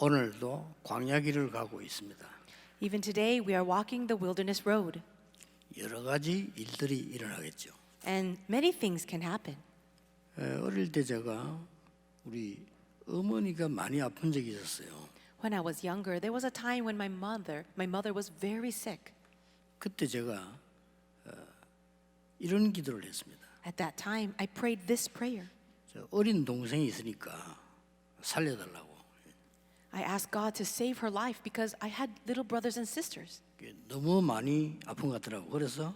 오늘도 광야길을 가고 있습니다. Even today, we are walking the wilderness road, 여러 가지 일들이 일어나겠죠. and many things can happen. 어릴 때 제가 우리 어머니가 많이 아픈 적이 있었어요. When I was younger, there was a time when my mother was very sick. 그때 제가 이런 기도를 했습니다. At that time, I prayed this prayer. 저 어린 동생이 있으니까 살려달라고. I asked God to save her life because I had little brothers and sisters. 너무 많이 아픈 것 같더라고. 그래서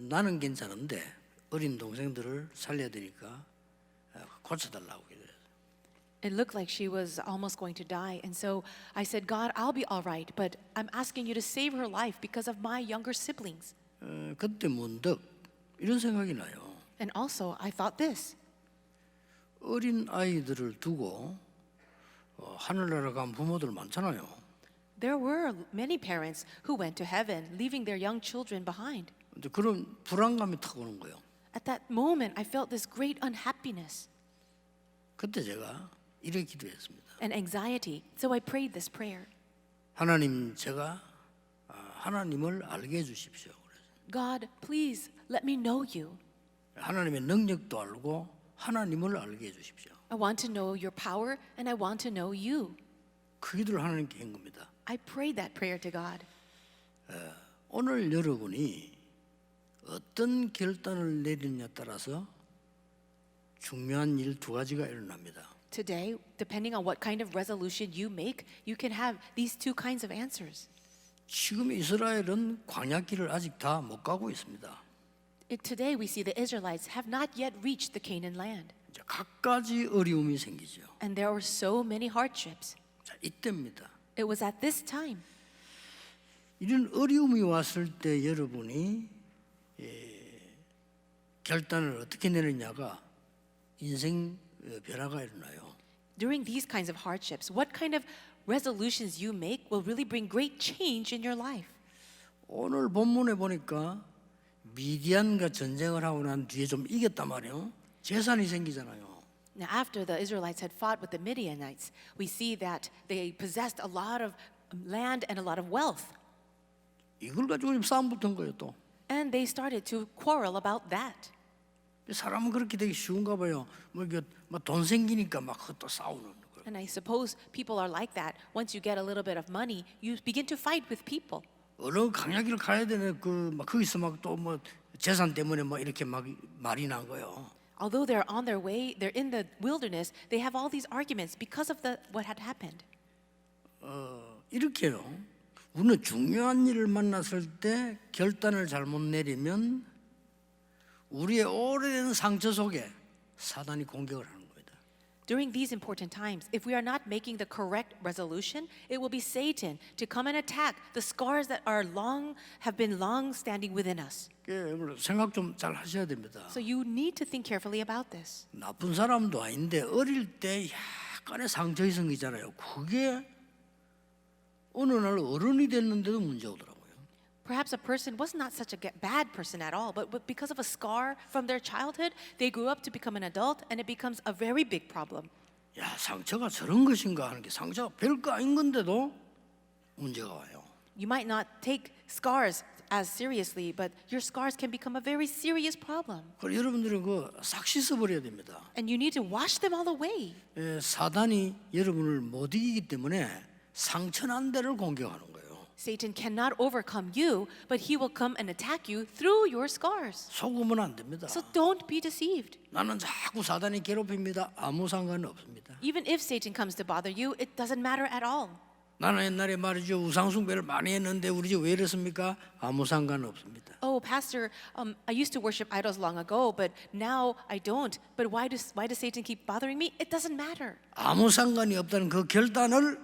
나는 괜찮은데 어린 동생들을 살려야 되니까 고쳐달라고 기도했어요. It looked like she was almost going to die, and so I said, God, I'll be all right, but I'm asking you to save her life because of my younger siblings. 그때 문득 이런 생각이 나요. And also, I thought this. 어린 아이들을 두고 하늘나라 간 부모들 많잖아요. There were many parents who went to heaven, leaving their young children behind. 근데 그런 불안감이 탁 오는 거예요. At that moment, I felt this great unhappiness 그때 제가 이렇게 기도했습니다. and anxiety, so I prayed this prayer. 하나님, 제가 하나님을 알게 해주십시오. God, please let me know you. 하나님의 능력도 알고 하나님을 알게 해주십시오. I want to know your power and I want to know you. 그 기도를 하나님께 한 겁니다. I prayed that prayer to God. 오늘 여러분이 어떤 결단을 내리느냐에 따라서 중요한 일 두 가지가 일어납니다. Today, depending on what kind of resolution you make, you can have these two kinds of answers. 지금 이스라엘은 광야길을 아직 다 못 가고 있습니다. Today, we see the Israelites have not yet reached the Canaan land, 이제 각가지 어려움이 생기죠. and there were so many hardships. 자, 이때입니다. It was at this time. 이런 어려움이 왔을 때 여러분이 결단을 어떻게 내느냐가 인생 변화가 일어나요. During these kinds of hardships, what kind of resolutions you make will really bring great change in your life. 오늘 본문에 보니까 미디안과 전쟁을 하고 난 뒤에 좀 이겼단 말이에요. 재산이 생기잖아요. Now, after the Israelites had fought with the Midianites, we see that they possessed a lot of land and a lot of wealth. 이걸 가지고 지금 싸움 붙은 거예요 또. And they started to quarrel about that. 사람은 그렇게 되기 쉬운가 봐요. 돈 생기니까 막 또 싸우는 거예요. And I suppose people are like that. Once you get a little bit of money, you begin to fight with people. 어느 강야길을 가야 되네. 막 거기서 막 또 재산 때문에 막 이렇게 막 말이 난 거예요. Although they're on their way, they're in the wilderness, they have all these arguments because of what had happened. 이렇게요. 우리는 중요한 일을 만났을 때 결단을 잘못 내리면 우리의 오래된 상처 속에 사단이 공격을 하는 겁니다. During these important times, if we are not making the correct resolution, it will be Satan to come and attack the scars that have been long standing within us. 생각 좀 잘 하셔야 됩니다. So you need to think carefully about this. 나쁜 사람도 아닌데 어릴 때 약간의 상처가 생기잖아요. 그게 어느 날 어른이 됐는데도 문제 오더라고요. Perhaps a person was not such a bad person at all, but because of a scar from their childhood, they grew up to become an adult, and it becomes a very big problem. 야, 상처가 저런 것인가 하는 게 상처가 별거 아닌 건데도 문제가 와요. You might not take scars as seriously, but your scars can become a very serious problem. 그래서 여러분들은 싹 씻어버려야 됩니다. And you need to wash them all away. 사단이 여러분을 못 이기기 때문에 상처난 데를 공격하는 거예요. Satan cannot overcome you, but he will come and attack you through your scars. 속으면 안 됩니다. So don't be deceived. 나는 자꾸 사단이 괴롭힙니다. 아무 상관 없습니다. Even if Satan comes to bother you, it doesn't matter at all. 나는 옛날에 말이죠. 우상숭배를 많이 했는데 우리 집 왜 이렇습니까? 아무 상관 없습니다. Oh, Pastor, I used to worship idols long ago, but now I don't. But why does Satan keep bothering me? It doesn't matter. 아무 상관이 없다는 그 결단을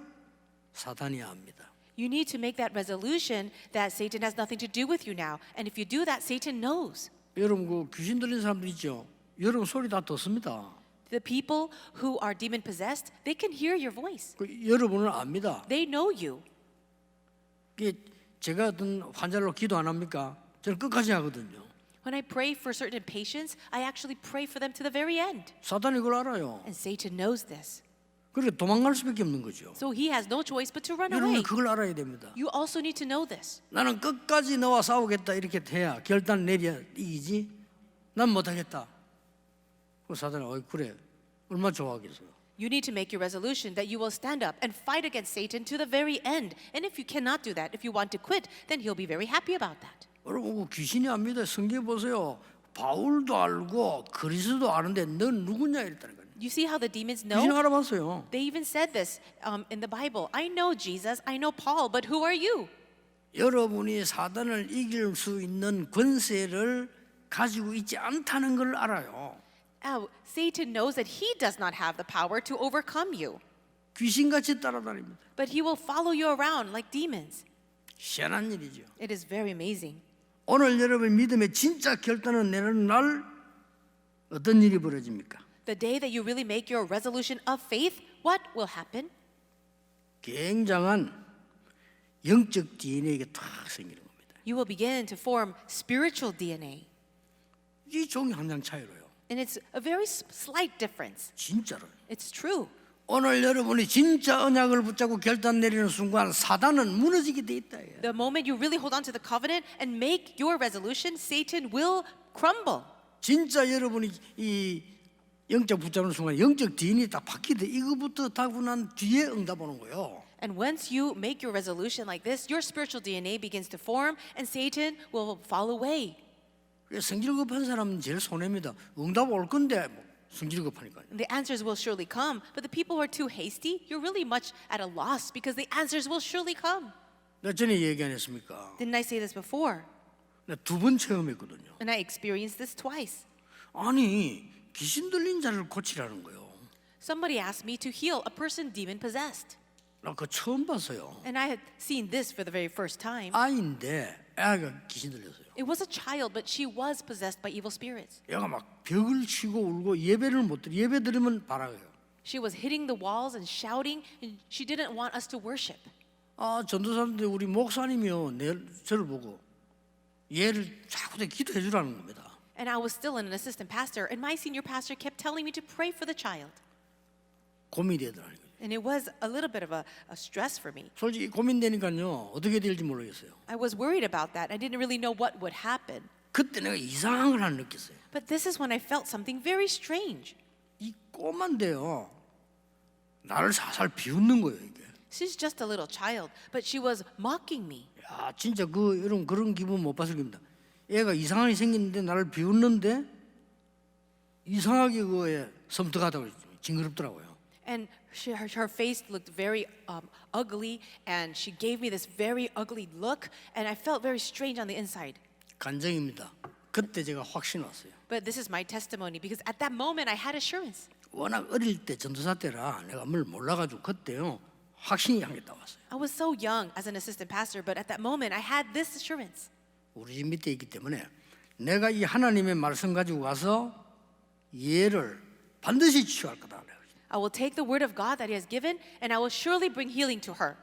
사단이 압니다. You need to make that resolution that Satan has nothing to do with you now. And if you do that, Satan knows. 여러분 귀신 들린 사람들 있죠. 여러분 소리 다 듣습니다. The people who are demon possessed, they can hear your voice. 여러분을 압니다. They know you. 제가 어떤 환자로 기도 안 합니까? 저는 끝까지 하거든요. When I pray for certain patients, I actually pray for them to the very end. 사단이 그걸 알아요. And Satan knows this. 그렇게 도망갈 수밖에 없는 거죠. So he has no choice but to run 여러분은 away. 그걸 알아야 됩니다. You also need to know this. 나는 끝까지 너와 싸우겠다 이렇게 해야 결단 내려야 이기지. 난 못하겠다. 그 사단이 그래 얼마 좋아하겠어요. You need to make your resolution that you will stand up and fight against Satan to the very end. And if you cannot do that, if you want to quit, then he'll be very happy about that. 여러분 귀신이 압니다. 성경 보세요. 바울도 알고 그리스도 아는데 넌 누구냐 이랬다는 거예요. You see how the demons 귀신 know? 알아봤어요. They even said this in the Bible. I know Jesus, I know Paul, but who are you? 여러분이 사단을 이길 수 있는 권세를 가지고 있지 않다는 걸 알아요. Satan knows that he does not have the power to overcome you, 귀신같이 따라다닙니다. but he will follow you around like demons. 희한한 일이죠. It is very amazing. 오늘 여러분 믿음의 진짜 결단을 내는 날 어떤 일이 벌어집니까? The day that you really make your resolution of faith, what will happen? 굉장한 영적 DNA가 탁 생기는 겁니다. You will begin to form spiritual DNA. 이 종이 한 장 차이로요. And it's a very slight difference. 진짜로요. It's true. 오늘 여러분이 진짜 언약을 붙잡고 결단 내리는 순간 사단은 무너지게 돼 있다. The moment you really hold on to the covenant and make your resolution, Satan will crumble. 진짜 여러분이 이 영적 붙잡는 순간 영적 DNA 딱 바뀌대. 이거부터 타고 난 뒤에 응답 오는 거예요. And once you make your resolution like this, your spiritual DNA begins to form and Satan will fall away. 성질 급한 사람은 제일 손해입니다. 응답 올 건데 뭐 성질 급하니까요. And the answers will surely come, but the people who are too hasty, you're really much at a loss because the answers will surely come. 나 전에 얘기 안 했습니까? Didn't I say this before? 나 두 번 체험했거든요. And I experienced this twice. 아니 귀신 들린 자를 고치라는 거예요. Somebody asked me to heal a person demon possessed. 나 그거 처음 봤어요. And I had seen this for the very first time. 아이인데 애가 귀신 들렸어요. It was a child, but she was possessed by evil spirits. 얘가 막 벽을 치고 울고 예배를 못 드려. 예배 드리면 바라요. She was hitting the walls and shouting, and she didn't want us to worship. 아 전도사인데 우리 목사님이요. 저를 보고 얘를 자꾸 기도해 주라는 겁니다. And I was still an assistant pastor, and my senior pastor kept telling me to pray for the child. 고민이 되더라는 거예요. And it was a little bit of a stress for me. 솔직히 고민되니까요. 어떻게 될지 모르겠어요. I was worried about that. I didn't really know what would happen. 그때 내가 이상한 걸 하나 느꼈어요. But this is when I felt something very strange. 이 꼬만데요. 나를 살살 비웃는 거예요, 이게. She's just a little child, but she was mocking me. 야, 진짜 여러분 그런 기분 못 봤을 겁니다. 애가 이상하게 생겼는데 나를 비웃는데 이상하게 그거에 섬뜩하다고 징그럽더라고요. And her face looked very ugly, and she gave me this very ugly look, and I felt very strange on the inside. 간증입니다. 그때 제가 확신 왔어요. But this is my testimony because at that moment I had assurance. 워낙 어릴 때 전도사 때라 내가 뭘 몰라가지고 그때요 확신이 한 개 나왔어요. I was so young as an assistant pastor, but at that moment I had this assurance. 우리 집 밑에 있기 때문에 내가 이 하나님의 말씀 가지고 가서 얘를 반드시 치유할 거다. I will take the word of God that He has given, and I will surely bring healing to her.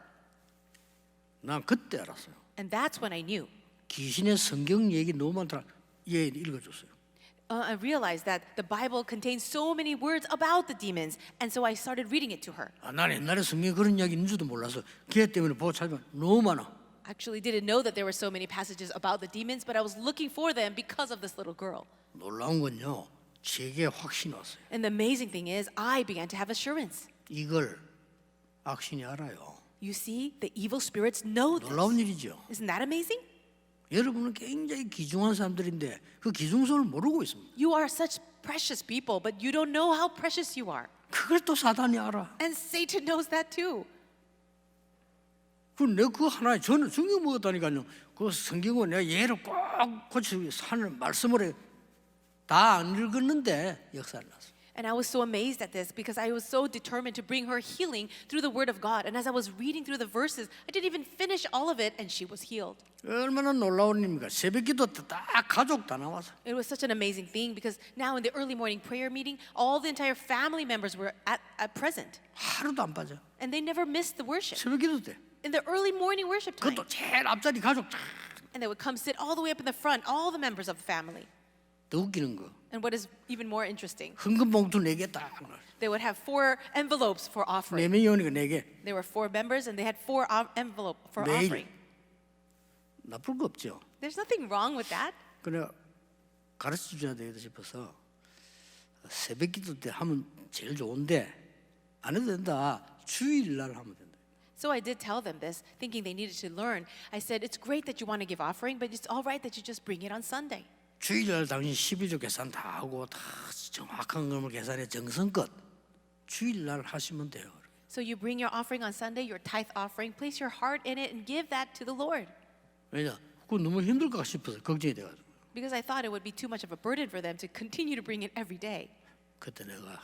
난 그때 알았어요. And that's when I knew. 귀신의 성경 얘기 너무 많더라. 얘 읽어줬어요. I realized that the Bible contains so many words about the demons, and so I started reading it to her. 아, 난 옛날에 성경에 그런 이야기 있는 줄도 몰라서 걔 때문에 보고 찾으면 너무 많아. I actually didn't know that there were so many passages about the demons, but I was looking for them because of this little girl. 놀라운 건요. 제게 확신이 왔어요. And the amazing thing is, I began to have assurance. 이걸 악신이 알아요. You see, the evil spirits know 놀라운 this. 일이죠. Isn't that amazing? 여러분은 굉장히 귀중한 사람들인데 그 귀중성을 모르고 있습니다. You are such precious people, but you don't know how precious you are. 그걸 또 사단이 알아. And Satan knows that too. 내가 그 하나에 저는 성경 먹었다니까요. 그 성경은 내가 얘를 꼭 고치기 하는 말씀을 다 안 읽었는데 역사를 났어. And I was so amazed at this because I was so determined to bring her healing through the word of God. And as I was reading through the verses, I didn't even finish all of it, and she was healed. 얼마나 놀라운 일입니까? 새벽기도 때 딱 가족 다 나와서. It was such an amazing thing because now in the early morning prayer meeting, all the entire family members were at present. 하루도 안 빠져. And they never missed the worship. 새벽기도 때. In the early morning worship time. 그것도 제일 앞자리 가족 다 And they would come sit all the way up in the front, all the members of the family. 더 웃기는 거. And what is even more interesting, 헌금 봉투 4개 딱. they would have 4 envelopes for offering. 4명이 오니까 4개. There were 4 members and they had 4 envelopes for 매일. offering. 나쁠 거 없죠. There's nothing wrong with that. 그래 가르쳐 줘야 되겠다 싶어서 새벽 기도 때 하면 제일 좋은데 안 해도 된다. 주일날 하면 된다. So I did tell them this, thinking they needed to learn. I said, it's great that you want to give offering, but it's all right that you just bring it on Sunday. 주일날 당신 12조 계산 다 하고 다 정확한 것을 계산해 정성껏 주일날 하시면 돼요. So you bring your offering on Sunday, your tithe offering, place your heart in it and give that to the Lord. 왜냐? 그거 너무 힘들까 싶어서 걱정이 돼가지고 Because I thought it would be too much of a burden for them to continue to bring it every day. 그때 내가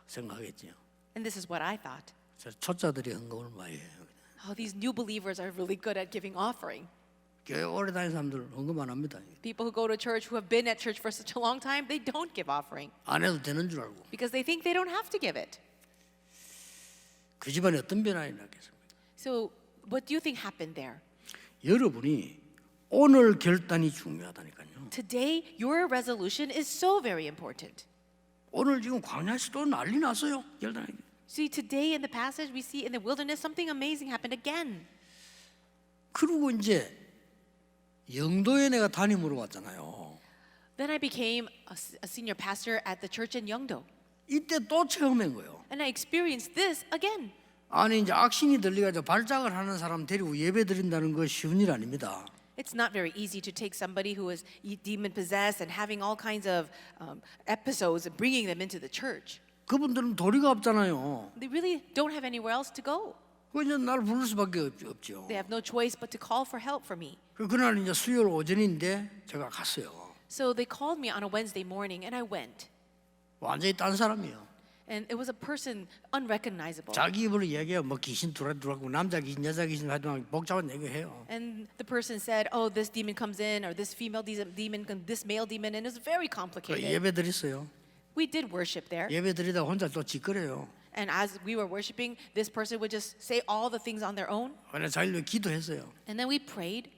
생각하겠지요. And this is what I thought. 저 초짜들이 헌금을 많이 해요. Oh, these new believers are really good at giving offering. 교회 오래 다니는 사람들 헌금 안 합니다. People who go to church, who have been at church for such a long time, they don't give offering 안 해도 되는 줄 알고 because they think they don't have to give it. 그 집안에 어떤 변화가 났겠습니까? So what do you think happened there? 여러분이 오늘 결단이 중요하다니까요. Today, your resolution is so very important. 오늘 지금 광야에서 또 난리 났어요. 결단이. See, today in the passage, we see in the wilderness something amazing happened again. 그리고 이제 영도에 내가 담임으로 왔잖아요. Then I became a senior pastor at the church in Yeongdo. 이때 또 체험한 거예요. And I experienced this again. 아니 이제 악신이 들려가지고 발작을 하는 사람 데리고 예배 드린다는 거 쉬운 일 아닙니다. It's not very easy to take somebody who is demon possessed and having all kinds of episodes and bringing them into the church. 그분들은 도리가 없잖아요. They really don't have anywhere else to go. 그 이제 날 부를 수밖에 없죠. They have no choice but to call for help for me. 그날 이제 수요일 오전인데 제가 갔어요. So they called me on a Wednesday morning and I went. 완전히 딴 사람이에요. And it was a person unrecognizable. 자기 입으로 얘기해요. 뭐 귀신 들어왔고 남자 귀신, 여자 귀신 하여튼 복잡한 얘기해요. And the person said, "Oh, this demon comes in, or this female demon, this male demon," and it was very 그 complicated. 예배 드렸어요. We did worship there, 예배 드리다 혼자 또 짓거려요. and as we were worshiping, this person would just say all the things on their own, 그냥 자기를 기도했어요. and then we prayed,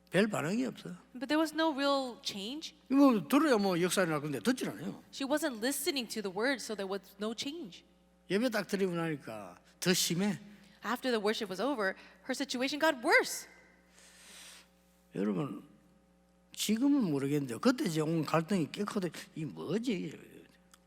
별 반응이 없어요. but there was no real change. 뭐 들어야 뭐 역사를 할 건데 듣질 않아요. She wasn't listening to the word, so there was no change. 예배 딱 드리고 나니까 더 심해. After the worship was over, her situation got worse. 여러분 지금은 모르겠는데 그때 이제 온 갈등이 꽤 커도 이 뭐지?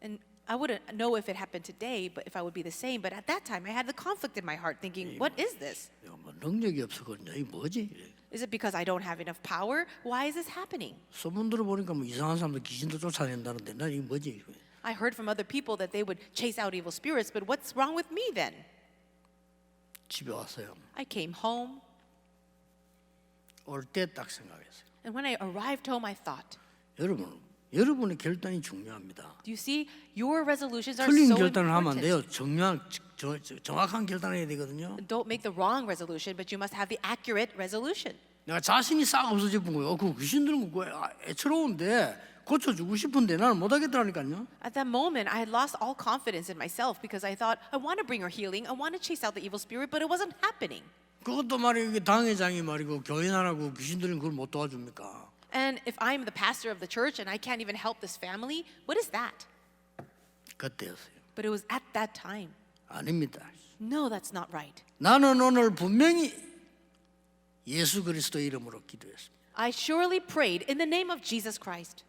And I wouldn't know if it happened today, but if I would be the same. But at that time, I had the conflict in my heart, thinking, "What is this? 뭐 능력이 없어거든요. 이 뭐지? Is it because I don't have enough power? Why is this happening?" 소문 들어보니까 뭐 이상한 사람들 귀신도 쫓아낸다는데 난 이게 뭐지? I heard from other people that they would chase out evil spirits, but what's wrong with me then? 집에 왔어요. I came home, 올 때 딱 생각했어요. and when I arrived home, I thought, 여러분의 결단이 중요합니다. do you see? Your resolutions are 틀린 so 결단을 하면 안 important. 돼요. 정확한 결단을 해야 되거든요. Don't make the wrong resolution, but you must have the accurate resolution. 내가 자신이 싹 없어져 본 거예요. 그 귀신들은 그거 애처로운데 고쳐주고 싶은데 나는 못하겠더라니까요. At that moment, I had lost all confidence in myself because I thought, I want to bring her healing, I want to chase out the evil spirit, but it wasn't happening. 그것도 말이에요. 이게 당회장이 말이고 교회 나라고 귀신들은 그걸 못 도와줍니까? And if I'm the pastor of the church and I can't even help this family, what is that? 그때였어요. But it was at that time. 아닙니다. No, that's not right. 나는 오늘 분명히 예수 그리스도 이름으로 기도했습니다. I surely prayed in the name of Jesus Christ.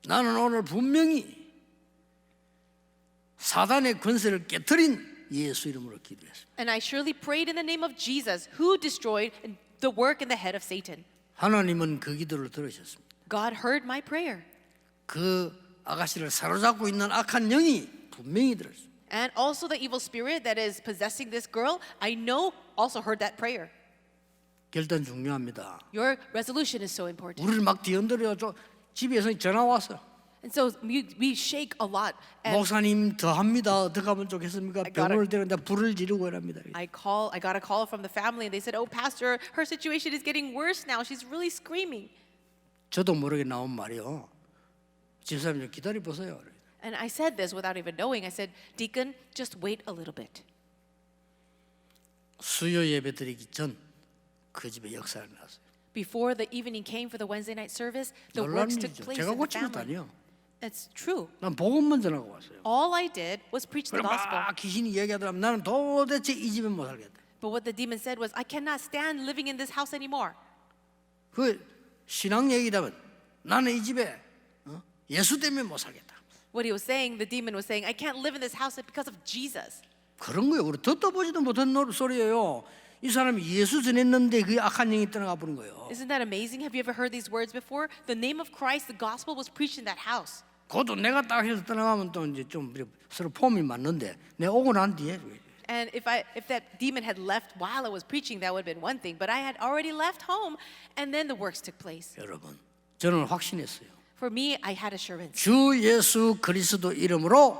나는 오늘 분명히 사단의 권세를 깨뜨린 예수 이름으로 기도했습니다. And I surely prayed in the name of Jesus, who destroyed the work in the head of Satan. 하나님은 그 기도를 들으셨습니다. God heard my prayer. 그 아가씨를 사로잡고 있는 악한 영이 분명히 들었습니다. And also the evil spirit that is possessing this girl, I know also heard that prayer. 결단 중요합니다. Your resolution is so important. 우리를 막 뒤흔들어요. 집에서 전화 왔어. And so we shake a lot. And 목사님 더 합니다. 어떻게 하면 좋겠습니까? I got 병원을 데려다 불을 지르고 이랍니다. I got a call from the family and they said, "Oh, pastor, her situation is getting worse now. She's really screaming." 저도 모르게 나온 말이요. 집사님 좀 기다려 보세요. And I said this without even knowing. I said, "Deacon, just wait a little bit." 수요 예배 드리기 전 그 집에 역사가 났어요. Before the evening came for the Wednesday night service, the 놀라운 works took 일이죠. place 제가 in the 고친 것도 family. 아니에요. It's true. 난 복음만 전하고 왔어요. All I did was preach the 그럼 gospel. 막 귀신이 얘기하더라면 나는 도대체 이 집에 못 살겠다. But what the demon said was, I cannot stand living in this house anymore. 그 신앙 얘기다면 나는 이 집에 예수 때문에 못 살겠다. What he was saying, the demon was saying, I can't live in this house because of Jesus. 그런 거예요. 우리 듣도 보지도 못한 소리예요. 이 사람이 예수 전했는데 그 악한 영이 떠나가 버린 거예요. Isn't that amazing? Have you ever heard these words before? The name of Christ, the gospel was preached in that house. 그것도 내가 딱 해서 떠나가면 또 이제 좀 서로 폼이 맞는데 내가 오고 난 뒤에 And if that demon had left while I was preaching, that would have been one thing. But I had already left home, and then the works took place. 여러분 저는 확신했어요. For me, I had assurance. 주 예수 그리스도 이름으로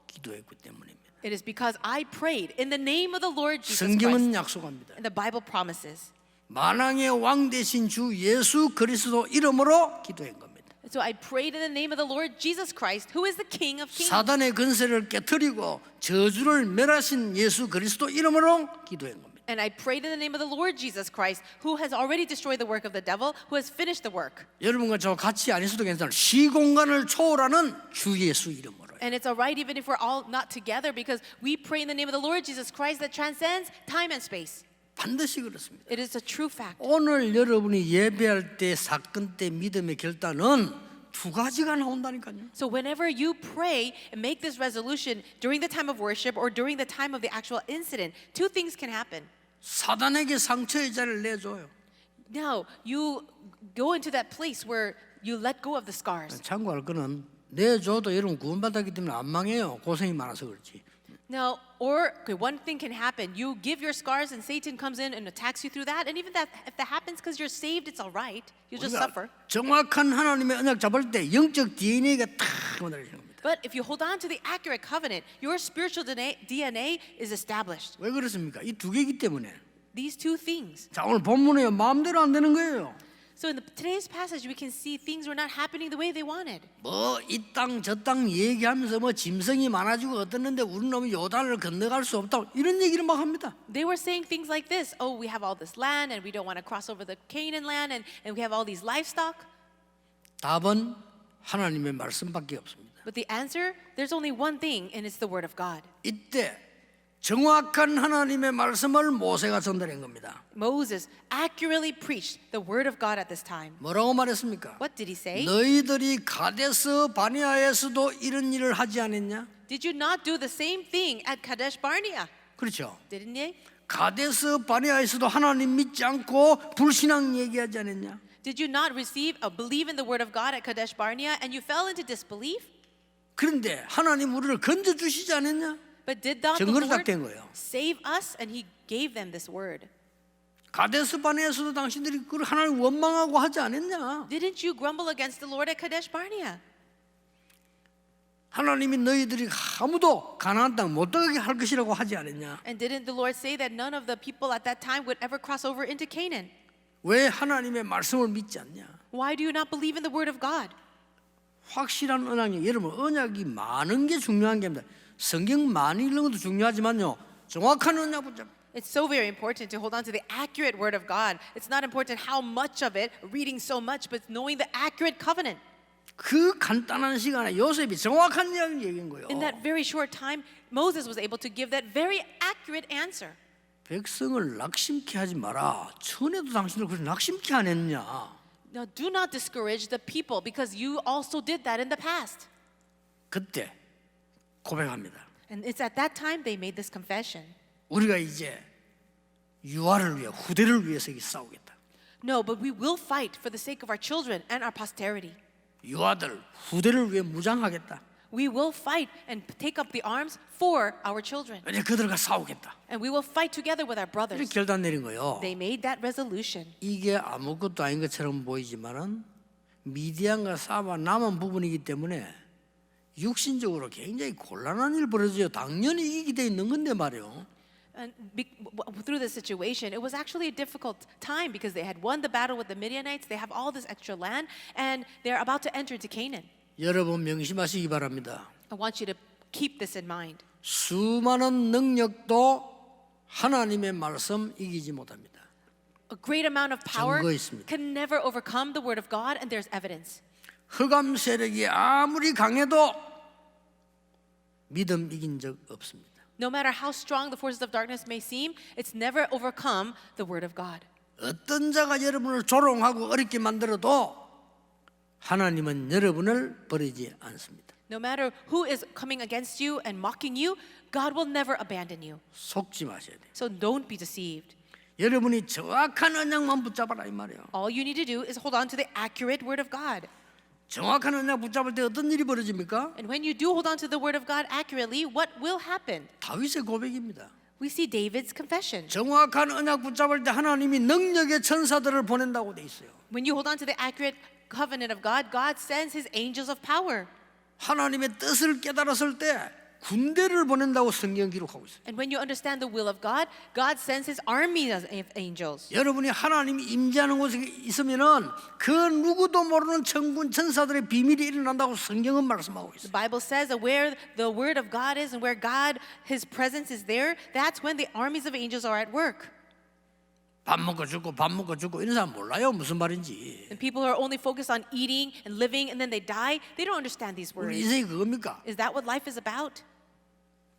기도했기 때문입니다. It is because I prayed in the name of the Lord Jesus 성경은 Christ. 약속합니다. And the Bible promises. 만왕의 왕 되신 주 예수 그리스도 이름으로 기도한 겁니다. So I prayed in the name of the Lord Jesus Christ, who is the King of Kings. 사단의 근세를 깨뜨리고 저주를 멸하신 예수 그리스도 이름으로 기도한 겁니다. And I prayed in the name of the Lord Jesus Christ, who has already destroyed the work of the devil, who has finished the work. 여러분과 저 같이 안 있어도 괜찮아요. 시공간을 초월하는 주 예수 이름으로. And it's all right even if we're all not together, because we pray in the name of the Lord Jesus Christ that transcends time and space. 반드시 그렇습니다. It is a true fact. 오늘 여러분이 예배할 때 사건 때 믿음의 결단은 두 가지가 나온다니까요. So whenever you pray and make this resolution during the time of worship or during the time of the actual incident, two things can happen. 사단에게 상처의 자리를 내줘요. Now, you go into that place where you let go of the scars. 참고할 거는 내줘도 여러분 구원받았기 때문에 안 망해요. 고생이 많아서 그렇지. Now, or one thing can happen. You give your scars and Satan comes in and attacks you through that. And even that, if that happens because you're saved, it's all right. You'll just suffer. 정확한 하나님의 언약 잡을 때 영적 DNA가 탁 만들어지는 겁니다. But if you hold on to the accurate covenant, your spiritual DNA is established. 왜 그렇습니까? 이 두 개이기 때문에. These two things. 자 오늘 본문에 마음대로 안 되는 거예요. So in today's passage, we can see things were not happening the way they wanted. 뭐 이 땅 저 땅 얘기하면서 뭐 짐승이 많아지고 어떻는데 우리는 너무 요단을 건너갈 수 없다 이런 얘기를 막 합니다. They were saying things like this: "Oh, we have all this land, and we don't want to cross over the Canaan land, and we have all these livestock." 답은 하나님의 말씀밖에 없습니다. But the answer, there's only one thing, and it's the word of God. 이때 정확한 하나님의 말씀을 모세가 전달한 겁니다. Moses accurately preached the word of God at this time. 뭐라고 말했습니까? What did he say? 너희들이 가데스 바네아에서도 이런 일을 하지 않았냐? Did you not do the same thing at Kadesh Barnea? 그렇죠. Didn't you? 가데스 바네아에서도 하나님 믿지 않고 불신앙 얘기하지 않았냐? Did you not believe in the word of God at Kadesh Barnea, and you fell into disbelief? 그런데 하나님 우리를 건져 주시지 않았냐? But did not the 증거를 딱 Lord 댄 거예요. save us? And he gave them this word. 가데스 바네아에서도 당신들이 그걸 하나님 원망하고 하지 않았냐? Didn't you grumble against the Lord at Kadesh Barnea? 하나님이 너희들이 아무도 가나안 땅 못 들어가게 할 것이라고 하지 않았냐? And didn't the Lord say that none of the people at that time would ever cross over into Canaan? 왜 하나님의 말씀을 믿지 않냐? Why do you not believe in the word of God? 확실한 언약이 여러분 언약이 많은 게 중요한 게 아닙니다. 성경 많이 읽는 것도 중요하지만요. 정확한 언약 붙잡. It's so very important to hold on to the accurate word of God. It's not important how much of it, reading so much, but knowing the accurate covenant. 그 간단한 시간에 요셉이 정확한 이야기를 얘기한 거예요. In that very short time, Moses was able to give that very accurate answer. 백성을 낙심케 하지 마라. 전에도 당신들 그렇게 낙심케 안 했냐? Now, do not discourage the people because you also did that in the past. 그때 고백합니다. And it's at that time they made this confession. 우리가 이제 유아를 위해 후대를 위해서 싸우겠다. No, but we will fight for the sake of our children and our posterity. 유아들 후대를 위해 무장하겠다. We will fight and take up the arms for our children. 이제 그들과 싸우겠다. And we will fight together with our brothers. 이렇게 결단 내린 거예요. They made that resolution. 이게 아무것도 아닌 것처럼 보이지만은 미디안과 싸워 남은 부분이기 때문에 육신적으로 굉장히 곤란한 일 벌어져요. 당연히 이기게 돼 있는 건데 말이에요. And through this situation, it was actually a difficult time because they had won the battle with the Midianites. They have all this extra land, and they're about to enter into Canaan. 여러분 명심하시기 바랍니다. I want you to keep this in mind. 수많은 능력도 하나님의 말씀 이기지 못합니다. A great amount of power 증거 있습니다. can never overcome the word of God, and there's evidence. 흑암 세력이 아무리 강해도 믿음 이긴 적 없습니다. No matter how strong the forces of darkness may seem, it's never overcome the word of God. 어떤 자가 여러분을 조롱하고 어렵게 만들어도 하나님은 여러분을 버리지 않습니다. No matter who is coming against you and mocking you, God will never abandon you. 속지 마셔야 돼요. So don't be deceived. 여러분이 정확한 언약만 붙잡아라 이 말이에요. All you need to do is hold on to the accurate word of God. 정확한 언약 붙잡을 때 어떤 일이 벌어집니까? And when you do hold on to the word of God accurately, what will happen? 다윗의 고백입니다. We see David's confession. 정확한 언약 붙잡을 때 하나님이 능력의 천사들을 보낸다고 돼 있어요. When you hold on to the accurate covenant of God, God sends his angels of power. 하나님의 뜻을 깨달았을 때 군대를 보낸다고 성경 기록하고 있어요. And when you understand the will of God, God sends his army of angels. 여러분이 하나님이 임재하는 곳에 있으면은 그 누구도 모르는 천군 천사들의 비밀이 일어난다고 성경은 말씀하고 The 있어요. Bible says that where the word of God is and where God, his presence is there, that's when the armies of angels are at work. 밥 먹고 죽고 이런 사람 몰라요 무슨 말인지. And people who are only focused on eating and living and then they die, they don't understand these 우리 words. 인생이 그겁니까? Is that what life is about?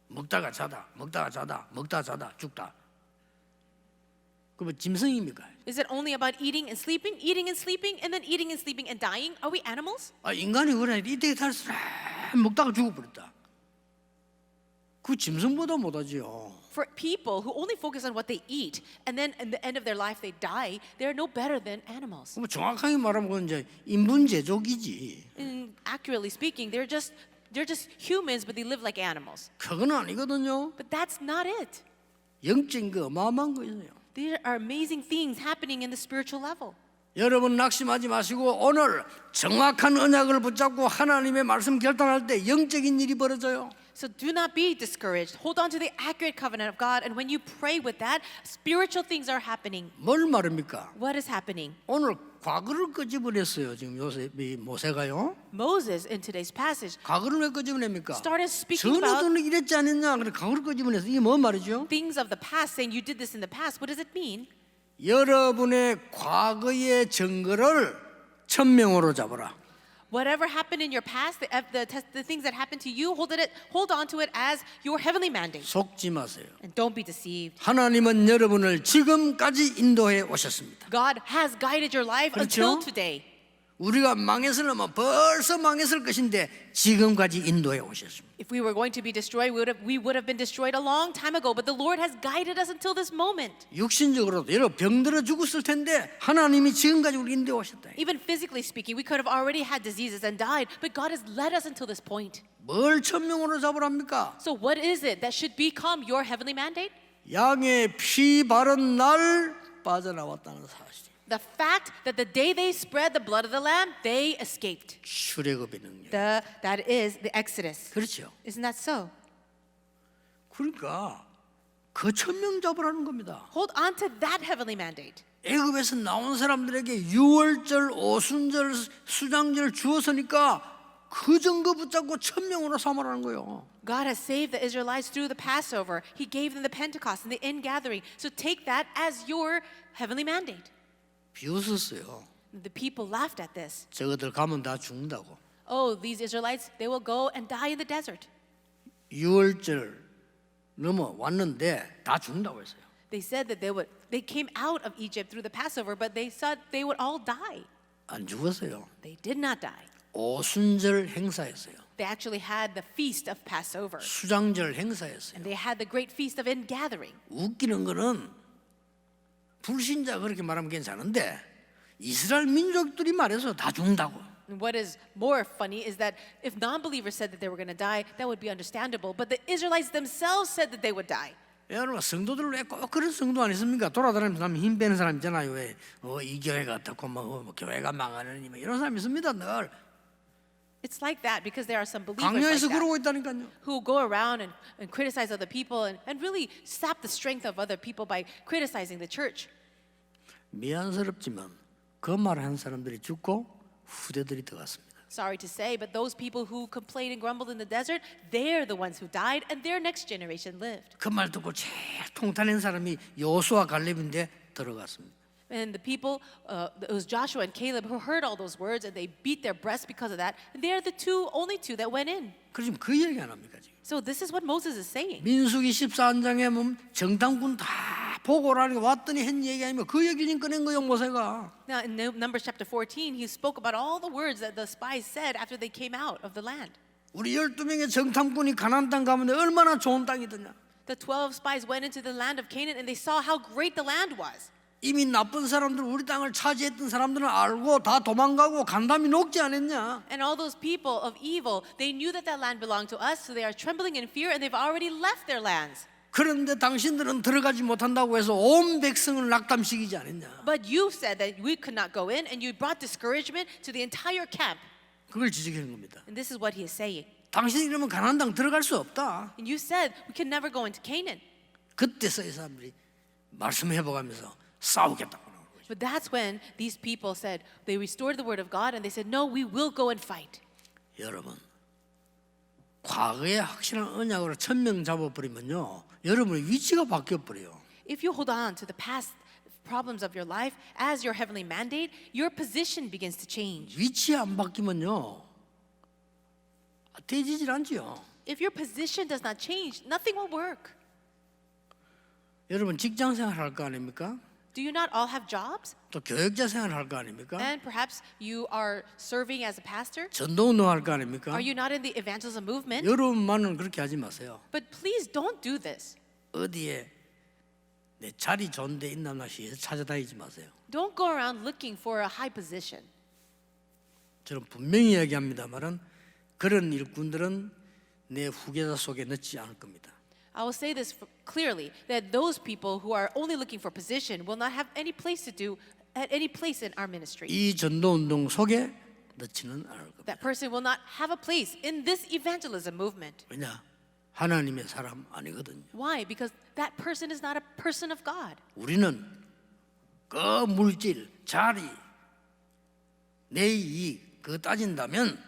먹다가 자다 죽다. 그러면 짐승입니까? Is it only about eating and sleeping, and then eating and sleeping and dying? Are we animals? 아, 인간이 그래 이때에 탈수록 먹다가 죽어버렸다. 그 짐승보다 못하지요. For people who only focus on what they eat and then at the end of their life they die, they're no better than animals. 그럼 정확하게 말하면 그건 이제 인분제족이지. And accurately speaking, they're just humans, but they live like animals. 그건 아니거든요. But that's not it. 영적인 거 어마어마한 거 있어요. There are amazing things happening in the spiritual level. 여러분 낙심하지 마시고 오늘 정확한 언약을 붙잡고 하나님의 말씀 결단할 때 영적인 일이 벌어져요. So do not be discouraged. Hold on to the accurate covenant of God, and when you pray with that, spiritual things are happening. 뭘 말합니까? What is happening? 오늘 과거를 끄집어냈어요. 지금 모세가요. Moses in today's passage 과거를 왜 끄집어냅니까? started speaking about 전에도 이랬지 않았냐? 그래 과거를 끄집어내서 이게 뭔 말이죠? things of the past, saying you did this in the past. What does it mean? 여러분의 과거의 증거를 천명으로 잡아라. Whatever happened in your past, the things that happened to you, hold on to it as your heavenly mandate. 속지 마세요. And don't be deceived. 하나님은 여러분을 지금까지 인도해 오셨습니다. God has guided your life 그렇죠? until today. 우리가 망했으면 벌써 망했을 것인데 지금까지 인도해 오셨습니다. If we were going to be destroyed, we would have been destroyed a long time ago. But the Lord has guided us until this moment. 육신적으로도 여러 병들어 죽었을 텐데 하나님이 지금까지 우리 인도해 오셨다. Even physically speaking, we could have already had diseases and died, but God has led us until this point. 뭘 천명으로 잡으랍니까? So what is it that should become your heavenly mandate? 양의 피 바른 날 빠져나왔다는 사실. The fact that the day they spread the blood of the lamb, they escaped. 출애굽의 능력. That is the Exodus. 그렇죠. Isn't that so? 그러니까 그 천명 잡으라는 겁니다. Hold on to that heavenly mandate. 애굽에서 나온 사람들에게 유월절, 오순절, 수장절 주었으니까 그 증거 붙잡고 천명으로 삼으라는 거예요. God has saved the Israelites through the Passover. He gave them the Pentecost and the ingathering. So take that as your heavenly mandate. 비웃었어요. The people laughed at this. 저것들 가면 다 죽는다고. Oh, these Israelites, they will go and die in the desert. 유월절 넘어왔는데 다 죽는다고 했어요. They said that they came out of Egypt through the Passover, but they said they would all die. 안 죽었어요. They did not die. 오순절 행사했어요. They actually had the feast of Passover. 수장절 행사했어요. And they had the great feast of ingathering. 웃기는 거는 불신자 그렇게 말하면 괜찮은데 이스라엘 민족들이 말해서 다 죽는다고. And what is more funny is that if non-believers said that they were going to die, that would be understandable. But the Israelites themselves said that they would die. 여러분 성도들 왜 꼭 그런 성도 아니십니까? 돌아다니면서 남이 힘 빼는 사람 있잖아요. 왜 이 교회가 어떻고 뭐 교회가 망하느니 뭐 이런 사람 있습니다. 늘 It's like that because there are some believers 강요해서 like 그러고 that 있다니까요. who go around and criticize other people and really sap the strength of other people by criticizing the church. 미안스럽지만 그 말한 사람들이 죽고 후대들이 들어갔습니다. Sorry to say, but those people who complained and grumbled in the desert, they're the ones who died and their next generation lived. 그 말 듣고 제일 통탄한 사람이 여호수아 갈렙인데 들어갔습니다. And the people, it was Joshua and Caleb who heard all those words and they beat their breasts because of that. And they are the only two that went in. 그럼 그 얘기 안 합니까 지금? So this is what Moses is saying. 민수기 14장에 보면 정탐꾼 다 보고 오라니까 왔더니 한 얘기 아니면 그 얘기를 꺼낸 거요 모세가. Now in Numbers chapter 14, he spoke about all the words that the spies said after they came out of the land. 우리 12명의 정탐꾼이 가나안 땅 가면 얼마나 좋은 땅이더냐. The 12 spies went into the land of Canaan and they saw how great the land was. 이미 나쁜 사람들 우리 땅을 차지했던 사람들은 알고 다 도망가고 간담이 녹지 않았냐. And all those people of evil, they knew that that land belonged to us, so they are trembling in fear and they've already left their lands. 그런데 당신들은 들어가지 못한다고 해서 온 백성을 낙담시키지 않았냐. But you said that we could not go in and you brought discouragement to the entire camp. 그걸 지적하는 겁니다. And this is what he is saying. 당신이 그러면 가나안 땅 들어갈 수 없다. And you said we can never go into Canaan. 그때서 이 사람들이 말씀해보가면서 싸우겠다고 하는 거죠. But that's when these people said, they restored the word of God and they said, no, we will go and fight. 여러분, 과거에 확실한 언약으로 천명 잡아버리면요, 여러분의 위치가 바뀌어버려요. If you hold on to the past problems of your life as your heavenly mandate, your position begins to change. 위치 안 바뀌면요, 되지질 않지요. If your position does not change, nothing will work. 여러분 직장 생활 할 거 아닙니까? Do you not all have jobs? 또 교육자 생활 할 거 아닙니까? And perhaps you are serving as a pastor? 전도운동 할 거 아닙니까? Are you not in the evangelism movement? 여러분만은 그렇게 하지 마세요. But please don't do this. 어디에 내 자리 좋은 데 있나 마시 찾아다니지 마세요. Don't go around looking for a high position. 저는 분명히 이야기합니다만은 그런 일꾼들은 내 후계자 속에 넣지 않을 겁니다. I will say this clearly, that those people who are only looking for position will not have any place to do at any place in our ministry. 이 전도운동 속에 넣지는 않을 겁니다. That person will not have a place in this evangelism movement. 왜냐? 하나님의 사람 아니거든요. Why? Because that person is not a person of God. 우리는 그 물질, 자리, 내 이익 그거 따진다면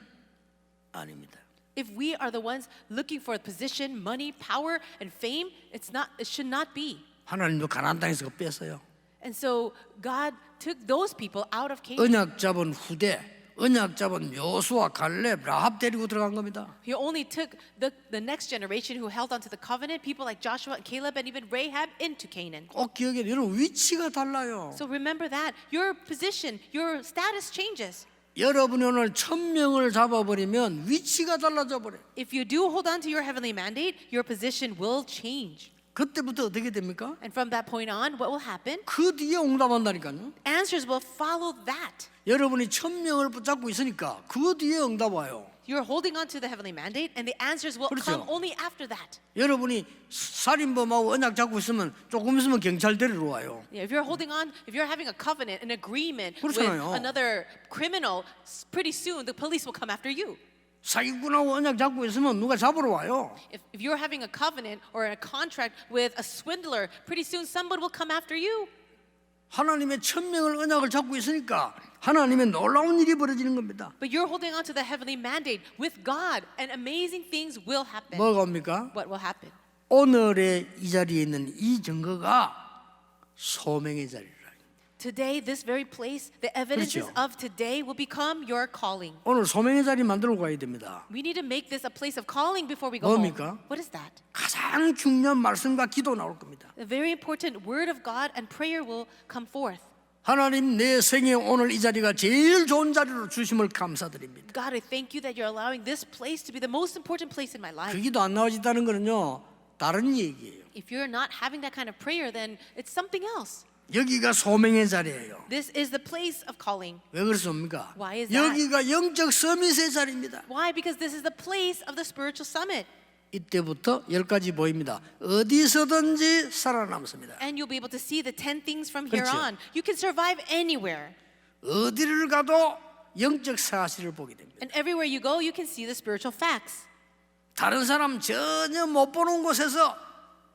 아닙니다. If we are the ones looking for position, money, power, and fame, it should not be. 하나님도 가나안 땅에서 그거 뺐어요. And so God took those people out of Canaan. 언약 잡은 후대, 언약 잡은 여수와 갈렙, 라합 데리고 들어간 겁니다. He only took the next generation who held onto the covenant, people like Joshua and Caleb and even Rahab into Canaan. 꼭 기억해, 여러분 위치가 달라요. So remember that your position, your status changes. 여러분이 오늘 1000명을 잡아버리면 위치가 달라져 버려요. If you do hold on to your heavenly mandate, your position will change. 그때부터 어떻게 됩니까? And from that point on, what will happen? 그 뒤에 응답한다니까요. Answers will follow that. 여러분이 1000명을 붙잡고 있으니까 그 뒤에 응답 와요. You're holding on to the heavenly mandate, and the answers will 그렇죠. come only after that. 여러분이 살인범하고 언약 잡고 있으면 조금 있으면 경찰 데리러 와요. Yeah, if you're holding on, if you're having a covenant, an agreement with 그렇잖아요. another criminal, pretty soon the police will come after you. 사기꾼하고 언약 잡고 있으면 누가 잡으러 와요. If you're having a covenant or a contract with a swindler, pretty soon somebody will come after you. 하나님의 1000명을 언약을 잡고 있으니까 하나님의 놀라운 일이 벌어지는 겁니다. But you're holding on to the heavenly mandate with God, and amazing things will happen. 뭐가 옵니까? What will happen? 오늘의 이 자리에 있는 이 증거가 소명의 자리라. Today, this very place, the evidences 그렇죠. of today will become your calling. 오늘 소명의 자리 만들어 가야 됩니다. We need to make this a place of calling before we go 뭡니까? home. What is that? 가장 중요한 말씀과 기도 나올 겁니다. A very important word of God and prayer will come forth. 하나님 내 생에 오늘 이 자리가 제일 좋은 자리로 주심을 감사드립니다. God, I thank you that you're allowing this place to be the most important place in my life. 그 기도 안 나와진다는 거는요 다른 얘기예요. If you're not having that kind of prayer, then it's something else. 여기가 소명의 자리예요. This is the place of calling. 왜 그렇습니까? Why is that? 여기가 영적 서밋의 자리입니다. Why? Because this is the place of the spiritual summit. 이때부터 10가지 보입니다. 어디서든지 살아남습니다. And you'll be able to see the 10 things from here 그렇죠. on. You can survive anywhere. 어디를 가도 영적 사실을 보게 됩니다. And everywhere you go, you can see the spiritual facts. 다른 사람 전혀 못 보는 곳에서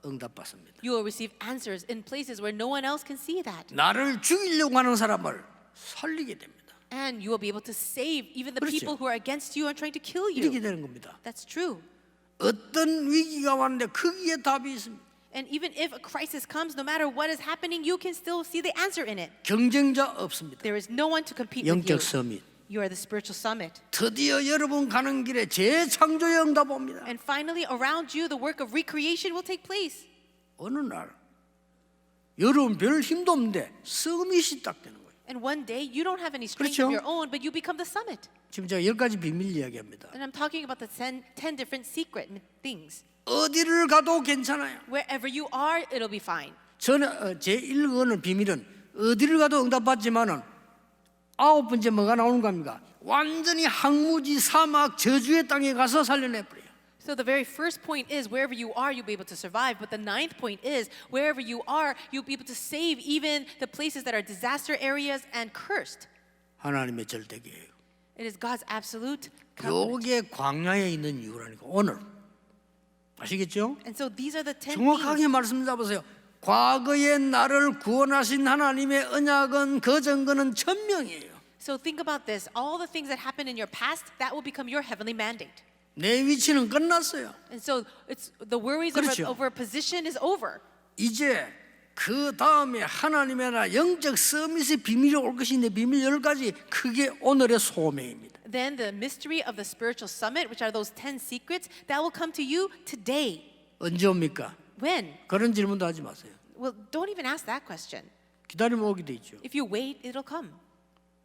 응답받습니다. You will receive answers in places where no one else can see that. 나를 죽이려고 하는 사람을 살리게 됩니다. And you will be able to save even the 그렇죠. people who are against you and trying to kill 이렇게 you. 되는 겁니다. That's true. 어떤 위기가 왔는데 거기에 답이 있습니다. And even if a crisis comes, no matter what is happening, you can still see the answer in it. 경쟁자 없습니다. There is no one to compete with 영적 you. 서밋. You are the spiritual summit. 드디어 여러분 가는 길에 재창조의 응답 옵니다. And finally, around you, the work of recreation will take place. 어느 날 여러분 별 힘도 없는데 서밋이 딱 되는 거예요. And one day, you don't have any strength 그렇죠. of your own, but you become the summit. 지금 제가 10가지 비밀 이야기합니다. And I'm talking about the 10 different secret things. 어디를 가도 괜찮아요. Wherever you are, it'll be fine. 저는 제 1권의 비밀은 어디를 가도 응답받지만은 9번째 뭐가 나오는 겁니까? 완전히 항무지 사막 저주의 땅에 가서 살려내버려요. So the very first point is wherever you are, you'll be able to survive. But the ninth point is wherever you are, you'll be able to save even the places that are disaster areas and cursed. 하나님의 절대계예요. It is God's absolute covenant. 요게 광야에 있는 이유라니까 오늘 아시겠죠? And so these are the 10 정확하게 things. 말씀 잡으세요. 과거에 나를 구원하신 하나님의 언약은 그 증거는 천명이에요. So think about this. All the things that happened in your past, that will become your heavenly mandate. 내 위치는 끝났어요. And so it's the worries 그렇죠. over a position is over. 이제 그 다음에 하나님의 나라 영적 서밋의 비밀이 올 것인데 비밀 10가지 그게 오늘의 소명입니다. Then the mystery of the spiritual summit, which are those 10 secrets, that will come to you today. 언제 옵니까? When? 그런 질문도 하지 마세요. Well, don't even ask that question. 기다리면 오게 돼 있죠. If you wait, it'll come.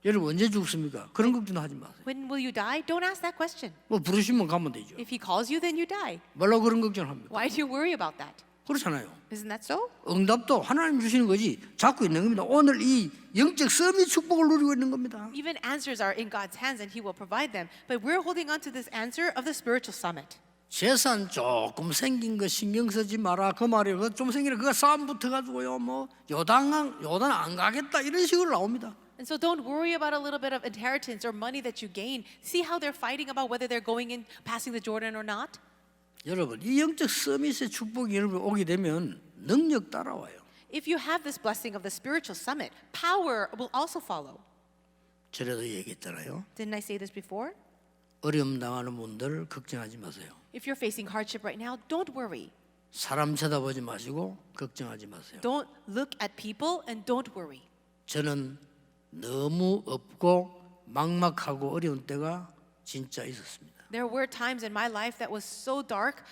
여러분 언제 죽습니까? 그런 걱정도 하지 마세요. When will you die? Don't ask that question. 뭐 부르시면 가면 되죠. If he calls you, then you die. 뭐라고 그런 걱정을 합니까? Why do you worry about that? 그렇잖아요. Isn't that so? 응답도 하나님 주시는 거지 잡고 있는 겁니다. 오늘 이 영적 서밋 축복을 누리고 있는 겁니다. Even answers are in God's hands and he will provide them. But we're holding on to this answer of the spiritual summit. 재산 조금 생긴 거 신경 쓰지 마라 그 말이에요. 그거 좀 생기는 그거 싸움 붙어가지고요. 뭐 요단 안 가겠다 이런 식으로 나옵니다. And so don't worry about a little bit of inheritance or money that you gain. See how they're fighting about whether they're going in, passing the Jordan or not. 여러분 이 영적 서밋의 축복이 여러분 오게 되면 능력 따라와요. If you have this blessing of the spiritual summit, power will also follow. 전에도 얘기했잖아요. Didn't I say this before? 어려움 당하는 분들 걱정하지 마세요. If you're facing hardship right now, don't worry. 사람 쳐다보지 마시고 걱정하지 마세요. Don't look at people and don't worry. 저는 너무 없고 막막하고 어려운 때가 진짜 있었습니다. There were times in my life that were so dark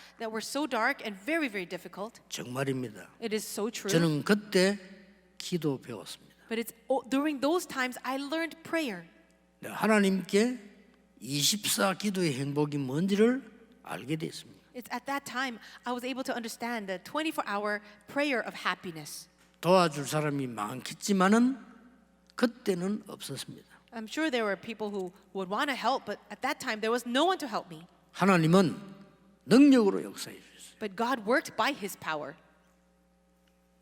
and very, very difficult. 정말입니다. It is so true. 저는 그때 기도 배웠습니다. But it's during those times I learned prayer. 하나님께 24 기도의 행복이 뭔지를 알게 됐습니다. It's at that time I was able to understand the 24-hour prayer of happiness. 도와줄 사람이 많겠지만은 그때는 없었습니다. I'm sure there were people who would want to help, but at that time there was no one to help me. 하나님은 능력으로 역사해 주셨어요. But God worked by His power.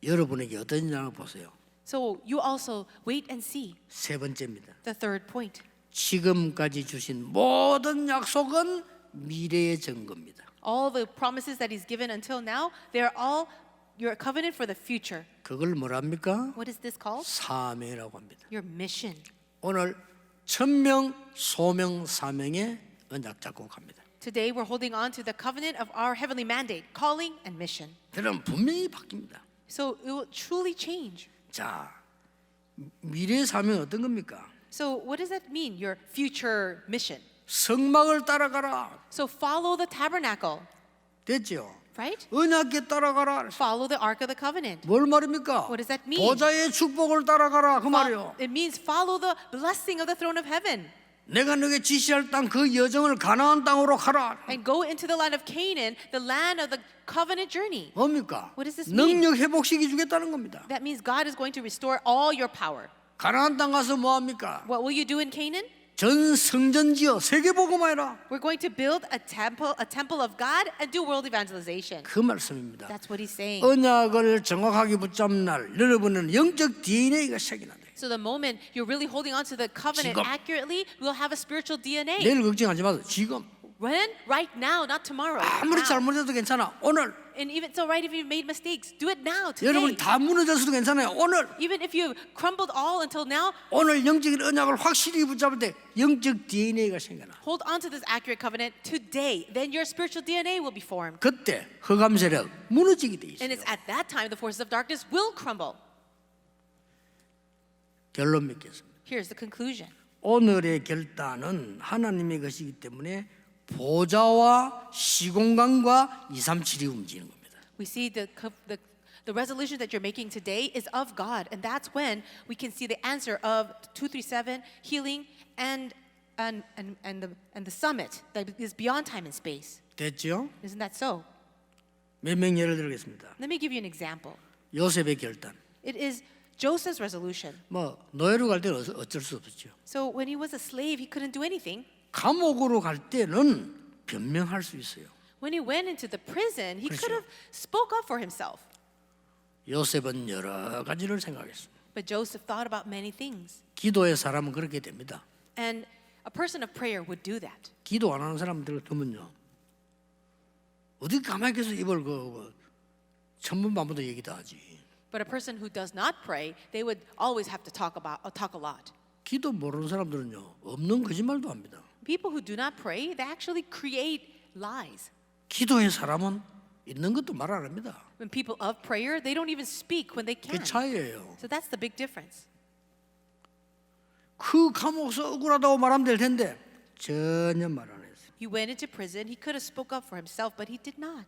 여러분에게 어떠냐고 보세요. So you also wait and see. 세 번째입니다. The third point. 지금까지 주신 모든 약속은 미래의 증거입니다. All the promises that He's given until now, they're all your covenant for the future. 그걸 뭐랍니까? What is this called? 사명이라고 합니다. Your mission. 오늘 천명, 소명, 사명의 언약 잡고 갑니다. Today we're holding on to the covenant of our heavenly mandate, calling and mission. 그럼 분명히 바뀝니다. So it will truly change. 자, 미래의 사명은 어떤 겁니까? So what does that mean, your future mission? 성막을 따라가라. So follow the tabernacle, 됐죠? right? 언약궤 따라가라. Follow the ark of the covenant. 뭘 말입니까? What does that mean? 보좌의 축복을 따라가라 그 말이요. It means follow the blessing of the throne of heaven 내가 너에게 지시할 땅 그 여정을 가나안 땅으로 가라. and go into the land of Canaan, the land of the covenant journey. 뭡니까? What does this mean? 능력 회복시켜 주겠다는 겁니다. That means God is going to restore all your power. 가나안 땅 가서 뭐 합니까? What will you do in Canaan? 전 성전 지어 세계 복음화해라. We're going to build a temple of God and do world evangelization. 그 말씀입니다. That's what he's saying. 언약을 정확하게 붙잡는 날 여러분은 영적 DNA가 생겨난다. So the moment you're really holding on to the covenant 지금. accurately, we'll have a spiritual DNA. 내일 걱정하지 마세요. 지금 When? Right now, not tomorrow. 아무리 Now. 잘못해도 괜찮아. 오늘 And even it's all right if you made mistakes. Do it now, today. 여러분이 다 무너졌어도 괜찮아요. 오늘 Even if you crumbled all until now, 오늘 영적인 언약을 확실히 붙잡을 때 영적 DNA가 생겨나. hold on to this accurate covenant today. Then your spiritual DNA will be formed. 그때 흑암 세력 무너지게 돼 And 있어요. it's at that time the forces of darkness will crumble. 결론 맺겠습니다. Here's the conclusion. 오늘의 결단은 하나님의 것이기 때문에 보좌와 시공간과 237이 움직이는 겁니다. We see the resolution that you're making today is of God, and that's when we can see the answer of 237 healing and the summit that is beyond time and space. 됐죠? Isn't that so? 몇 명 예를 들겠습니다. Let me give you an example. 요셉의 결단. It is Joseph's resolution. 뭐 노예로 갈 때는 어쩔 수 없었죠. So when he was a slave, he couldn't do anything. 감옥으로 갈 때는 변명할 수 있어요. When he went into the prison, he 그렇죠. could have spoke up for himself. 요셉은 여러 가지를 생각했습니다. But Joseph thought about many things. 기도의 사람은 그렇게 됩니다. And a person of prayer would do that. 기도 안 하는 사람들 보면요, 어디 가만히 있어서 입을 천문반부도 얘기도 하지. But a person who does not pray, they would always have to talk a lot. 기도 모르는 사람들은요, 없는 거짓말도 합니다. People who do not pray, they actually create lies. 기도의 사람은 있는 것도 말 안 합니다. When people of prayer, they don't even speak when they 그게 can. 차이예요. So that's the big difference. 그 감옥에서 억울하다고 말하면 될 텐데 전혀 말 안 했어요. He went into prison. He could have spoke up for himself, but he did not.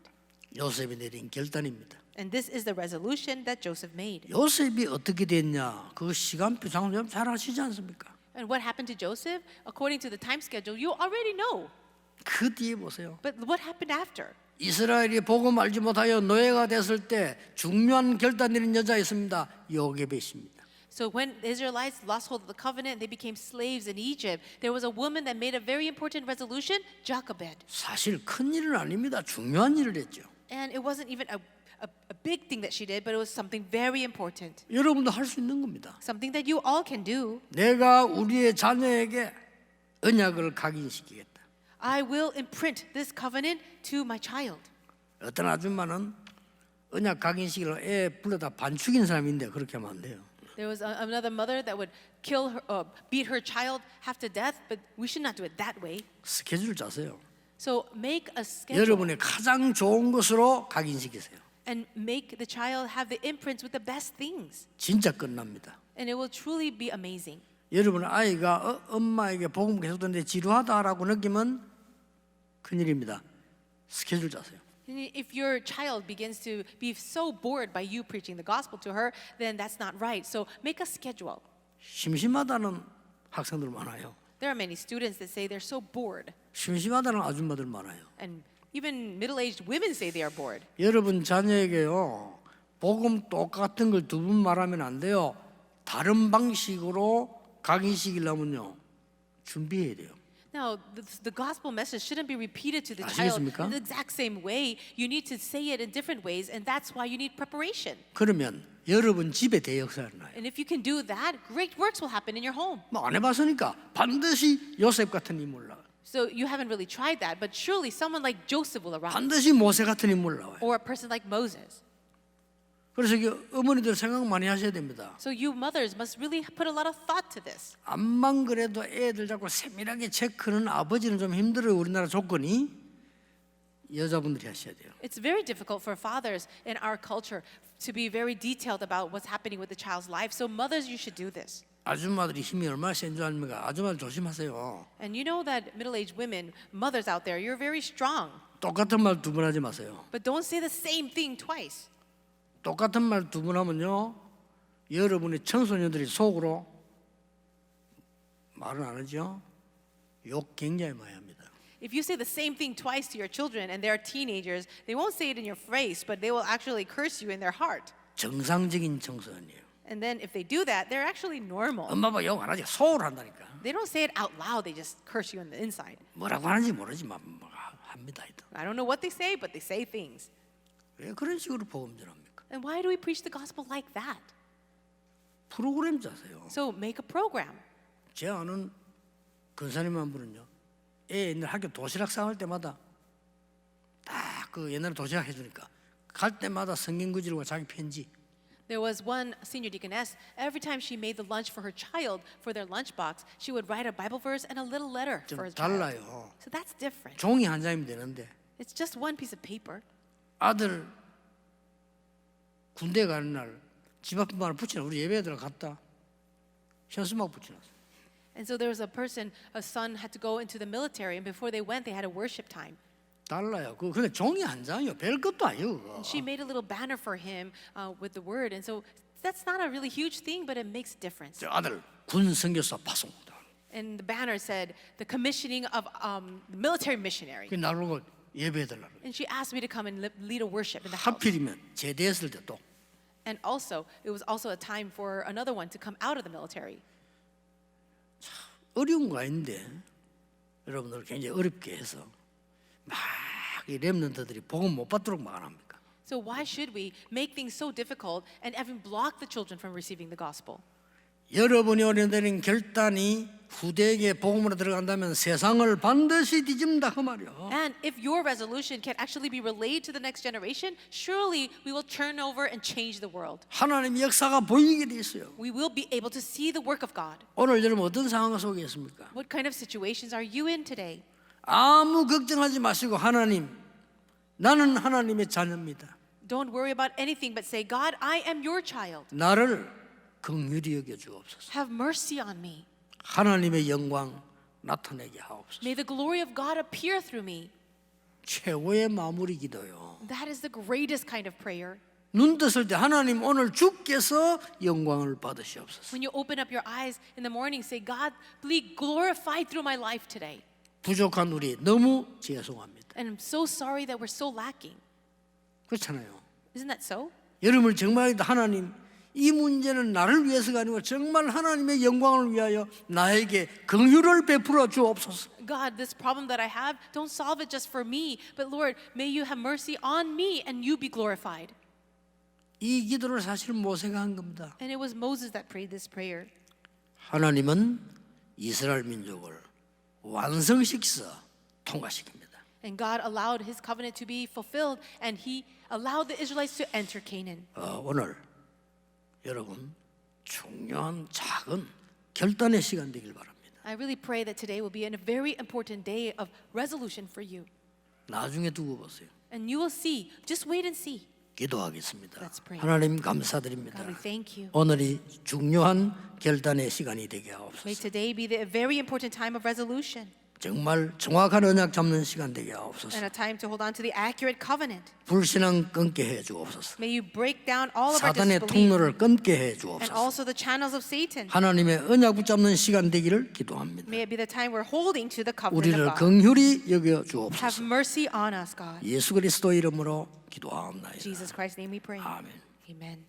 요셉이 내린 결단입니다. And this is the resolution that Joseph made. 요셉이 어떻게 됐냐? 그 시간표 장점 잘 아시지 않습니까? And what happened to Joseph? According to the time schedule, you already know. 그 뒤에 보세요. But what happened after? 이스라엘이 복음 알지 못하여 노예가 됐을 때 중요한 결단 내린 여자 있습니다. 요게벳입니다. So when the Israelites lost hold of the covenant, they became slaves in Egypt. There was a woman that made a very important resolution, Jochebed. 사실 큰 일은 아닙니다. 중요한 일을 했죠. And it wasn't even a big thing that she did, but it was something very important. 여러분도 할 수 있는 겁니다. Something that you all can do. 내가 우리의 자녀에게 언약을 각인시키겠다. I will imprint this covenant to my child. 어떤 아줌마는 언약 각인시키려고 애 불러다 반 죽인 사람인데 그렇게 하면 안 돼요. There was another mother that would kill her, beat her child half to death, but we should not do it that way. 스케줄 짜세요. So make a schedule 여러분의 가장 좋은 것으로 각인시키세요. and make the child have the imprints with the best things. 진짜 끝납니다. And it will truly be amazing. 여러분 아이가 엄마에게 복음 계속 듣는데 지루하다라고 느끼면 큰일입니다. 스케줄 짜세요. And if your child begins to be so bored by you preaching the gospel to her, then that's not right. So make a schedule. 심심하다는 학생들 많아요. There are many students that say they're so bored. 심심하다는 아줌마들 많아요. And even middle-aged women say they are bored. 여러분 자녀에게요, 복음 똑같은 걸 두 번 말하면 안 돼요. 다른 방식으로 각인시키려면요, 준비해야 돼요. Now, the gospel message shouldn't be repeated to the child 아시겠습니까? in the exact same way. You need to say it in different ways, and that's why you need preparation. 그러면 여러분 집에 대역사가 나요. And if you can do that, great works will happen in your home. 뭐 안 해봤으니까 반드시 요셉 같은 인물 나와요. So you haven't really tried that, but surely someone like Joseph will arise, 반드시 모세 같은 인물 나와요. or a person like Moses. 그래서 어머니들 생각 많이 하셔야 됩니다. So you mothers must really put a lot of thought to this. 암만 그래도 애들 자꾸 세밀하게 체크는 아버지는 좀 힘들어요. 우리나라 조건이. 여자분들이 하셔야 돼요. It's very difficult for fathers in our culture to be very detailed about what's happening with the child's life. So mothers, you should do this. 아줌마들이 힘이 얼마나 센 줄 압니까? 아줌마들 조심하세요. And you know that middle-aged women, mothers out there, you're very strong. 똑같은 말 두 번 하지 마세요. But don't say the same thing twice. 똑같은 말 두 번 하면요, 여러분의 청소년들이 속으로 말은 안 하죠. 욕 굉장히 많이 합니다. If you say the same thing twice to your children and they're teenagers, they won't say it in your face, but they will actually curse you in their heart. 정상적인 청소년이에요. And then if they do that, they're actually normal. 엄마 아빠 욕 안 하지. 속으로 한다니까. They don't say it out loud, they just curse you on the inside. 뭐라고 하는지 모르지만 합니다. I don't know what they say, but they say things. 왜 그런 식으로 복음 전합니까? And why do we preach the gospel like that? 프로그램 짜세요. So make a program. 제 아는 근사님 한 분은요, 애 옛날 학교 도시락 싸울 때마다 딱 그 옛날에 도시락 해주니까 갈 때마다 성경 구절과 자기 편지. There was one senior deaconess, every time she made the lunch for her child, for their lunchbox, she would write a Bible verse and a little letter 좀 for her child. 달라요. So that's different. 종이 한 장이면 되는데 It's just one piece of paper. 아들 군대 가는 날 집 앞에만 붙여놔. 우리 예배들 갔다 현수막 붙여놨어. And so there was a son had to go into the military, and before they went, they had a worship time. 달라요. 근데 종이 한 장이요. 별 것도 아니에요. 그거. And she made a little banner for him with the word. And so that's not a really huge thing, but it makes a difference. 저 아들 군 선교사 파송. And the banner said, the commissioning of the military missionary. 그 나보고 예배해달라고. And she asked me to come and lead a worship in the house. 하필이면 제대했을 때 또. And also, it was also a time for another one to come out of the military. 어려운 거 아닌데 여러분들 굉장히 어렵게 해서 막 이 렘넌트들이 복음 못 받도록 막 안 합니까? So why should we make things so difficult and even block the children from receiving the gospel? 여러분이 어린애들인 결단이 후대에게 복음으로 들어간다면 세상을 반드시 뒤집는다 그 말이요. And if your resolution can actually be relayed to the next generation, surely we will turn over and change the world. 하나님의 역사가 보이게 돼 있어요. We will be able to see the work of God. 오늘 여러분 어떤 상황 속에 있습니까? What kind of situations are you in today? 아무 걱정하지 마시고 하나님, 나는 하나님의 자녀입니다. Don't worry about anything but say, God, I am your child. 나를 긍휼히 여겨 주옵소서. Have mercy on me. 하나님의 영광 나타내게 하옵소서. May the glory of God appear through me. 최고의 마무리 기도요. That is the greatest kind of prayer. 눈 떴을 때 하나님 오늘 주께서 영광을 받으시옵소서. When you open up your eyes in the morning, say, God, be glorified through my life today. 부족한 우리 너무 죄송합니다. And I'm so sorry that we're so lacking. 그렇잖아요. Isn't that so? 여러분을 정말 하나님 이 문제는 나를 위해서가 아니고 정말 하나님의 영광을 위하여 나에게 긍휼을 베풀어 주옵소서. God, this problem that I have, don't solve it just for me, but Lord, may you have mercy on me and you be glorified. 이 기도를 사실 모세가 한 겁니다. And it was Moses that prayed this prayer. 하나님은 이스라엘 민족을 완성시켜서 통과시킵니다. And God allowed his covenant to be fulfilled, and he allowed the Israelites to enter Canaan. 오늘 여러분 중요한 작은 결단의 시간 되길 바랍니다. I really pray that today will be a very important day of resolution for you. 나중에 두고 보세요. And you will see, just wait and see. 기도하겠습니다. Let's pray. 하나님 감사드립니다. God, we thank you. 오늘이 중요한 결단의 시간이 되게 May 하옵소서. today be the very important time of resolution 정말 정확한 언약 잡는 시간 되게 and 하옵소서. a time to hold on to the accurate covenant. 불신앙 끊게 해 주옵소서. May you break down all of our 사단의 disbelief 통로를 끊게 해 and 주옵소서. also the channels of Satan. 하나님의 언약 붙잡는 시간 되기를 기도합니다. May it be the time we're holding to the covenant 우리를 of God. 긍휼히 여겨 Have 주옵소서. mercy on us, God. 예수 그리스도 이름으로 기도하옵나이다. In Jesus Christ's name we pray. 아멘. Amen.